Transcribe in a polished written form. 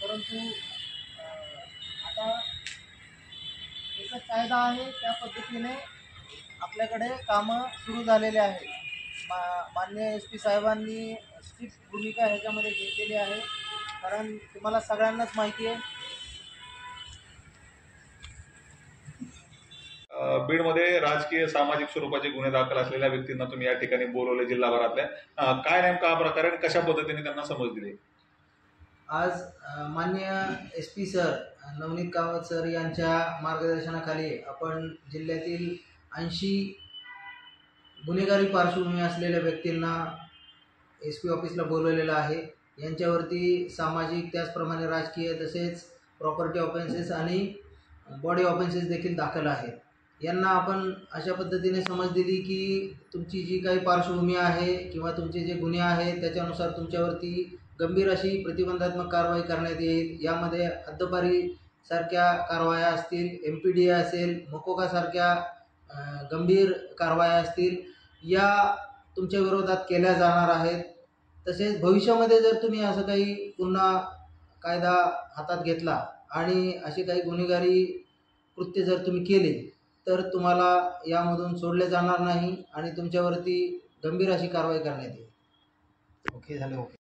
परंतु आता एकच कायदा आहे, त्या पद्धतीने आपल्याकडे कामं सुरू झालेले आहेत. माननीय SP साहेबांनी स्ट्रिक्ट भूमिका ह्याच्यामध्ये घेतलेली आहे. कारण तुम्हाला सगळ्यांनाच माहिती आहे, बीडमध्ये राजकीय सामाजिक स्वरूपाचे गुन्हे दाखल असलेल्या व्यक्तींना तुम्ही या ठिकाणी बोलवले जिल्हाभरातल्या. काय नेमका हा प्रकार आणि कशा पद्धतीने त्यांना समज दिली? आज माननीय SP sir Navneet Kamat sir यांच्या मार्गदर्शनाखाली आपण जिल्ह्यातील 80 गुन्हेगारी पार्श्वभूमी असलेल्या व्यक्तींना SP ऑफिसला बोलवलेलं आहे. यांच्यावरती सामाजिक, त्याचप्रमाणे राजकीय, तसेच प्रॉपर्टी ऑफेन्सेस आणि बॉडी ऑफेन्सेस देखील दाखल आहेत. यांना आपण अशा पद्धतीने समज दिली की तुमची जी काही पार्श्वभूमी आहे किंवा तुमचे जे गुन्हे आहेत त्याच्यानुसार तुमच्यावरती गंभीर अशी प्रतिबंधात्मक कारवाई करण्यात येईल. यामध्ये हद्दपारीसारख्या कारवाया असतील, MPDA असेल, मकोकासारख्या गंभीर कारवाया असतील, या तुमच्या विरोधात केल्या जाणार आहेत. तसेच भविष्यामध्ये जर तुम्ही असं काही पुन्हा कायदा हातात घेतला आणि अशी काही गुन्हेगारी कृत्य जर तुम्ही केले तर तुम्हाला यामधून सोडले जाणार नाही आणि तुमच्यावरती गंभीर अशी कारवाई करण्यात येईल. ओके झाले. ओके.